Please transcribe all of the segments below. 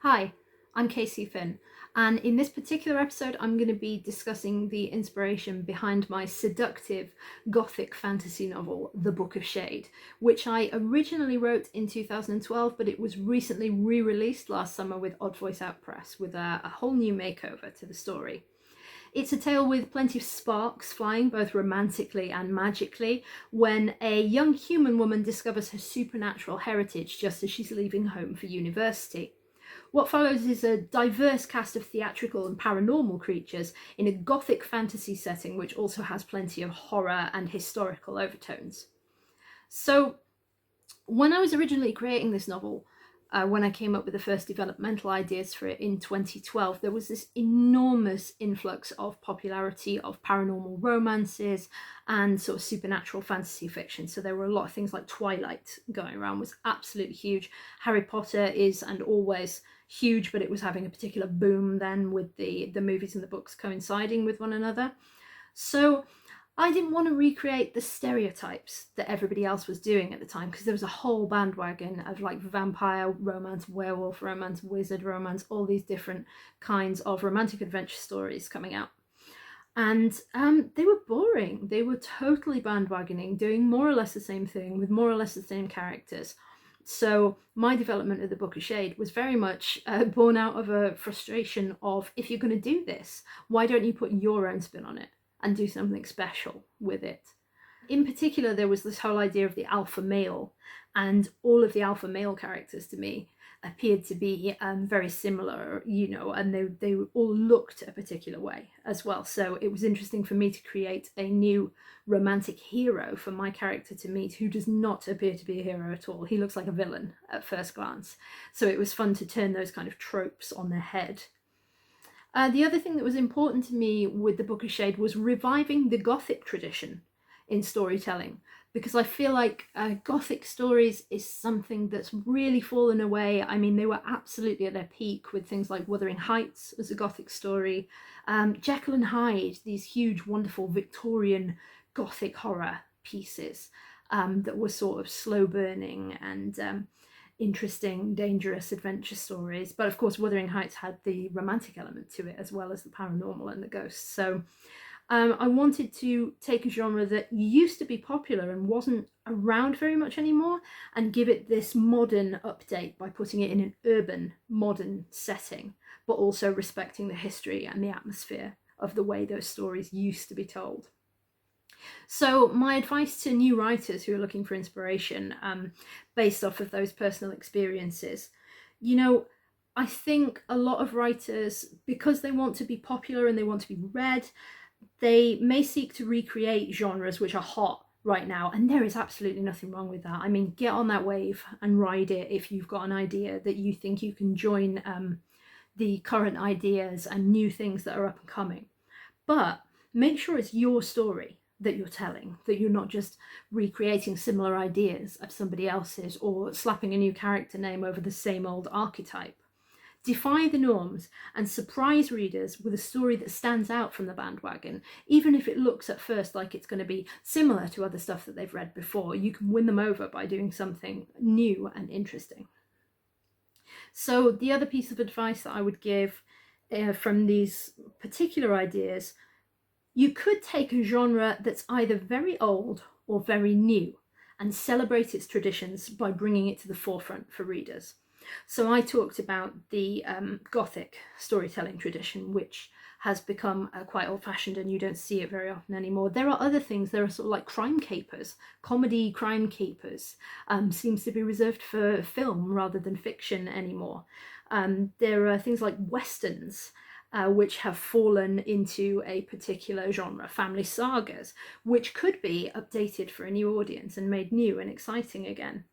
Hi, I'm Casey Finn, and in this particular episode, I'm going to be discussing the inspiration behind my seductive Gothic fantasy novel, The Book of Shade, which I originally wrote in 2012, but it was recently re-released last summer with Odd Voice Out Press with a whole new makeover to the story. It's a tale with plenty of sparks flying, both romantically and magically, when a young human woman discovers her supernatural heritage just as she's leaving home for university. What follows is a diverse cast of theatrical and paranormal creatures in a gothic fantasy setting, which also has plenty of horror and historical overtones. So, when I was originally creating this novel, when I came up with the first developmental ideas for it in 2012, there was this enormous influx of popularity of paranormal romances and sort of supernatural fantasy fiction. So there were a lot of things like Twilight going around, was absolutely huge. Harry Potter is and always huge, but it was having a particular boom then with the movies and the books coinciding with one another. So I didn't want to recreate the stereotypes that everybody else was doing at the time, because there was a whole bandwagon of like vampire romance, werewolf romance, wizard romance, all these different kinds of romantic adventure stories coming out. And they were boring. They were totally bandwagoning, doing more or less the same thing with more or less the same characters. So my development of the Book of Shade was very much born out of a frustration of, if you're going to do this, why don't you put your own spin on it and do something special with it? In particular, there was this whole idea of the alpha male, and all of the alpha male characters to me appeared to be very similar, and they all looked a particular way as well. So it was interesting for me to create a new romantic hero for my character to meet, who does not appear to be a hero at all. He looks like a villain at first glance. So it was fun to turn those kind of tropes on their head. The other thing that was important to me with the Book of Shade was reviving the Gothic tradition in storytelling, because I feel like Gothic stories is something that's really fallen away. I mean, they were absolutely at their peak with things like Wuthering Heights as a Gothic story, Jekyll and Hyde, these huge, wonderful Victorian Gothic horror pieces that were sort of slow burning and interesting, dangerous adventure stories. But of course, Wuthering Heights had the romantic element to it as well as the paranormal and the ghosts. So I wanted to take a genre that used to be popular and wasn't around very much anymore and give it this modern update by putting it in an urban, modern setting, but also respecting the history and the atmosphere of the way those stories used to be told. So my advice to new writers who are looking for inspiration based off of those personal experiences, I think a lot of writers, because they want to be popular and they want to be read, they may seek to recreate genres which are hot right now, and there is absolutely nothing wrong with that. I mean, get on that wave and ride it if you've got an idea that you think you can join the current ideas and new things that are up and coming. But make sure it's your story that you're telling, that you're not just recreating similar ideas of somebody else's or slapping a new character name over the same old archetype. Defy the norms and surprise readers with a story that stands out from the bandwagon. Even if it looks at first like it's going to be similar to other stuff that they've read before, you can win them over by doing something new and interesting. So the other piece of advice that I would give from these particular ideas, you could take a genre that's either very old or very new and celebrate its traditions by bringing it to the forefront for readers. So I talked about the Gothic storytelling tradition, which has become quite old-fashioned and you don't see it very often anymore. There are other things. There are sort of like crime capers, comedy crime capers, seems to be reserved for film rather than fiction anymore. There are things like westerns, which have fallen into a particular genre, family sagas, which could be updated for a new audience and made new and exciting again.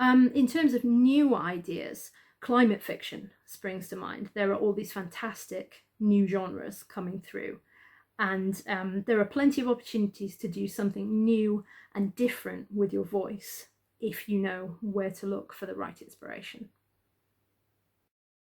In terms of new ideas, climate fiction springs to mind. There are all these fantastic new genres coming through, and there are plenty of opportunities to do something new and different with your voice if you know where to look for the right inspiration.